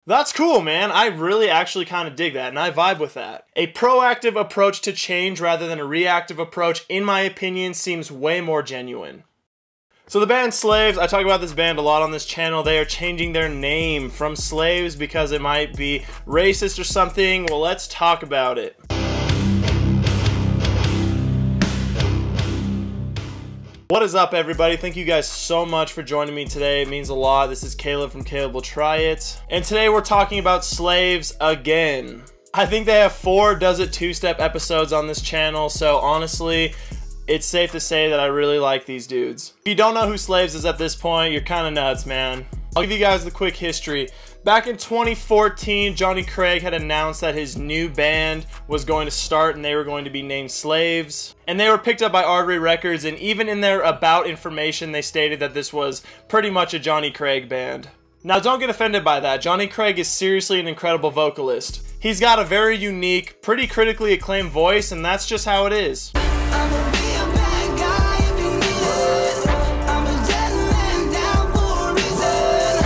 That's cool, man. I really actually kind of dig that, and I vibe with that. A proactive approach to change rather than a reactive approach, in my opinion, seems way more genuine. So the band Slaves, I talk about this band a lot on this channel. They are changing their name from Slaves because it might be racist or something. Well, let's talk about it. What is up, everybody? Thank you guys so much for joining me today. It means a lot. This is Caleb from Caleb Will Try It. And today we're talking about Slaves again. I think they have 4 Does It two-step episodes on this channel, so honestly, it's safe to say that I really like these dudes. If you don't know who Slaves is at this point, you're kind of nuts, man. I'll give you guys the quick history. Back in 2014, Johnny Craig had announced that his new band was going to start and they were going to be named Slaves. And they were picked up by Artery Records, and even in their about information, they stated that this was pretty much a Johnny Craig band. Now, don't get offended by that. Johnny Craig is seriously an incredible vocalist. He's got a very unique, pretty critically acclaimed voice, and that's just how it is.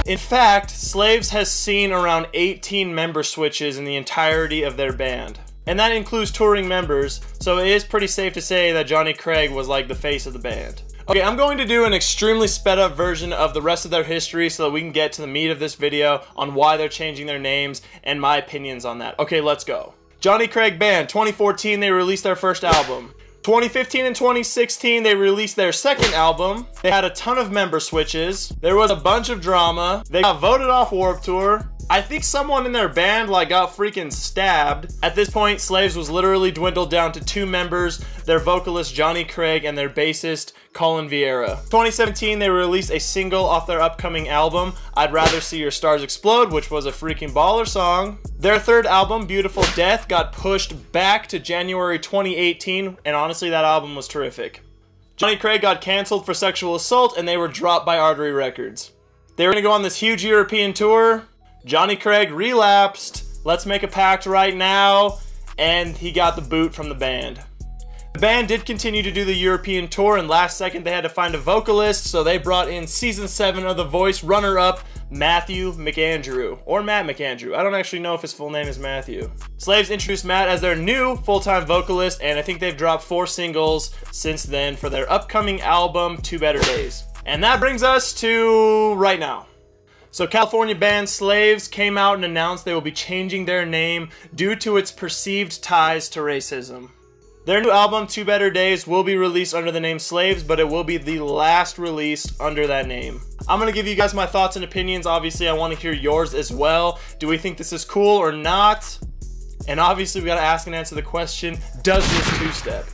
In fact, Slaves has seen around 18 member switches in the entirety of their band. And that includes touring members, so it is pretty safe to say that Johnny Craig was like the face of the band. Okay, I'm going to do an extremely sped up version of the rest of their history so that we can get to the meat of this video on why they're changing their names and my opinions on that. Okay, let's go. Johnny Craig Band, 2014, they released their first album. 2015 and 2016, they released their second album. They had a ton of member switches. There was a bunch of drama. They got voted off Warped Tour. I think someone in their band got freaking stabbed. At this point, Slaves was literally dwindled down to 2 members, their vocalist Johnny Craig and their bassist Colin Vieira. 2017, they released a single off their upcoming album, I'd Rather See Your Stars Explode, which was a freaking baller song. Their third album, Beautiful Death, got pushed back to January 2018, and honestly, that album was terrific. Johnny Craig got canceled for sexual assault, and they were dropped by Artery Records. They were going to go on this huge European tour. Johnny Craig relapsed, let's make a pact right now, and he got the boot from the band. The band did continue to do the European tour, and last second they had to find a vocalist, so they brought in season 7 of The Voice runner-up Matthew McAndrew, or Matt McAndrew. I don't actually know if his full name is Matthew. Slaves introduced Matt as their new full-time vocalist, and I think they've dropped 4 singles since then for their upcoming album, 2 Better Days. And that brings us to right now. So California band Slaves came out and announced they will be changing their name due to its perceived ties to racism. Their new album, 2 Better Days, will be released under the name Slaves, but it will be the last release under that name. I'm going to give you guys my thoughts and opinions. Obviously, I want to hear yours as well. Do we think this is cool or not? And obviously, we got to ask and answer the question, does this two-step?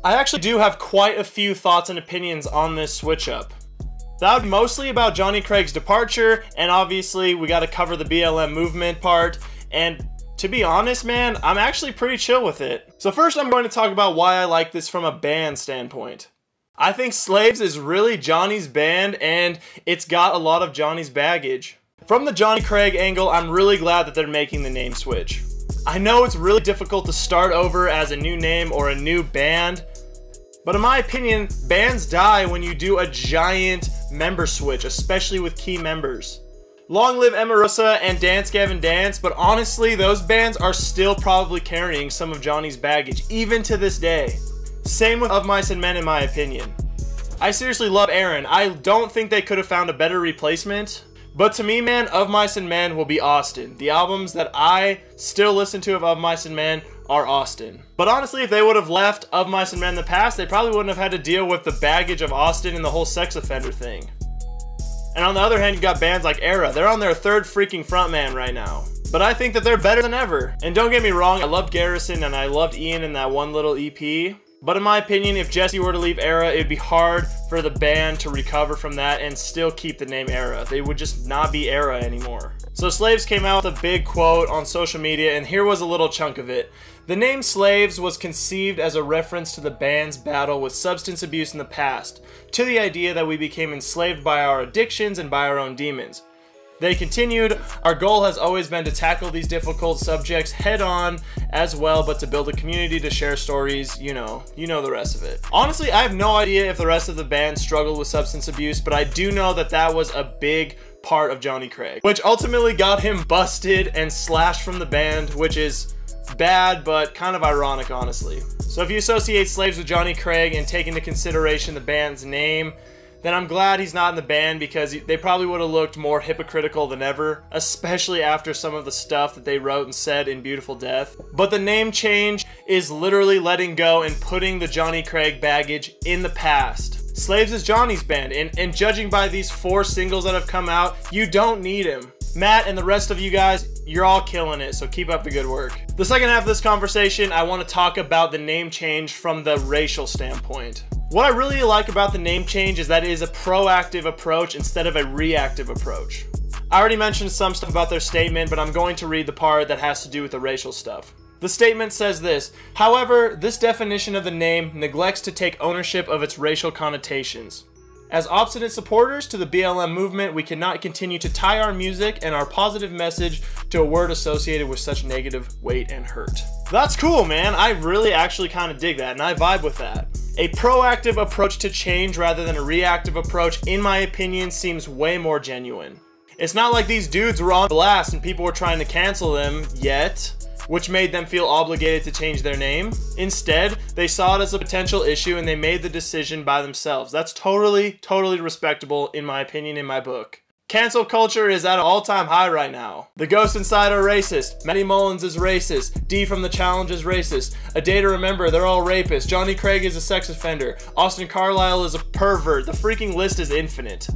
I actually do have quite a few thoughts and opinions on this switch-up. That would be mostly about Johnny Craig's departure, and obviously we got to cover the BLM movement part, and to be honest, man, I'm actually pretty chill with it. So first I'm going to talk about why I like this from a band standpoint. I think Slaves is really Johnny's band, and it's got a lot of Johnny's baggage. From the Johnny Craig angle, I'm really glad that they're making the name switch. I know it's really difficult to start over as a new name or a new band, but in my opinion, bands die when you do a giant member switch, especially with key members. Long live Emarosa and Dance Gavin Dance, but honestly, those bands are still probably carrying some of Johnny's baggage, even to this day. Same with Of Mice and Men, in my opinion. I seriously love Aaron. I don't think they could have found a better replacement, but to me, man, Of Mice and Men will be Austin. The albums that I still listen to of Mice and Men are Austin. But honestly, if they would have left Of Mice and Men in the past, they probably wouldn't have had to deal with the baggage of Austin and the whole sex offender thing. And on the other hand, you got bands like Era. They're on their 3rd freaking frontman right now. But I think that they're better than ever. And don't get me wrong, I loved Garrison and I loved Ian in that one little EP. But in my opinion, if Jesse were to leave Era, it'd be hard for the band to recover from that and still keep the name Era. They would just not be Era anymore. So Slaves came out with a big quote on social media, and here was a little chunk of it. The name Slaves was conceived as a reference to the band's battle with substance abuse in the past, to the idea that we became enslaved by our addictions and by our own demons. They continued, "Our goal has always been to tackle these difficult subjects head on as well, but to build a community to share stories, you know the rest of it." Honestly, I have no idea if the rest of the band struggled with substance abuse, but I do know that that was a big part of Johnny Craig, which ultimately got him busted and slashed from the band, which is bad, but kind of ironic, honestly. So if you associate Slaves with Johnny Craig and take into consideration the band's name, then I'm glad he's not in the band, because they probably would have looked more hypocritical than ever, especially after some of the stuff that they wrote and said in Beautiful Death. But the name change is literally letting go and putting the Johnny Craig baggage in the past. Slaves is Johnny's band, and judging by these 4 singles that have come out, you don't need him. Matt and the rest of you guys, you're all killing it, so keep up the good work. The second half of this conversation, I want to talk about the name change from the racial standpoint. What I really like about the name change is that it is a proactive approach instead of a reactive approach. I already mentioned some stuff about their statement, but I'm going to read the part that has to do with the racial stuff. The statement says this: "However, this definition of the name neglects to take ownership of its racial connotations. As obstinate supporters to the BLM movement, we cannot continue to tie our music and our positive message to a word associated with such negative weight and hurt." That's cool, man. I really actually kind of dig that, and I vibe with that. A proactive approach to change rather than a reactive approach, in my opinion, seems way more genuine. It's not like these dudes were on blast and people were trying to cancel them yet, which made them feel obligated to change their name. Instead, they saw it as a potential issue and they made the decision by themselves. That's totally respectable, in my opinion, in my book. Cancel culture is at an all-time high right now. The Ghost Inside are racist. Maddie Mullins is racist. D from The Challenge is racist. A Day to Remember, they're all rapists. Johnny Craig is a sex offender. Austin Carlisle is a pervert. The freaking list is infinite.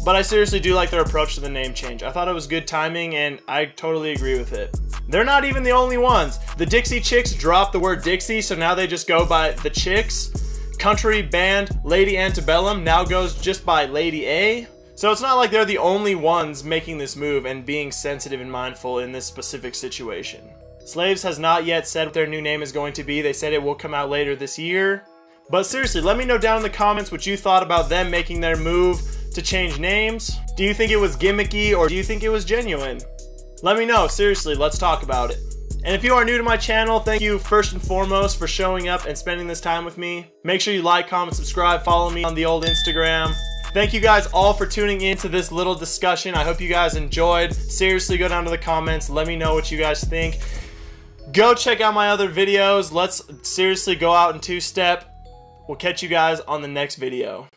But I seriously do like their approach to the name change. I thought it was good timing, and I totally agree with it. They're not even the only ones. The Dixie Chicks dropped the word Dixie, so now they just go by the Chicks. Country band Lady Antebellum now goes just by Lady A. So it's not like they're the only ones making this move and being sensitive and mindful in this specific situation. Slaves has not yet said what their new name is going to be. They said it will come out later this year. But seriously, let me know down in the comments what you thought about them making their move to change names. Do you think it was gimmicky, or do you think it was genuine? Let me know, seriously, let's talk about it. And if you are new to my channel, thank you first and foremost for showing up and spending this time with me. Make sure you like, comment, subscribe, follow me on the old Instagram. Thank you guys all for tuning in to this little discussion. I hope you guys enjoyed. Seriously, go down to the comments. Let me know what you guys think. Go check out my other videos. Let's seriously go out in 2-step. We'll catch you guys on the next video.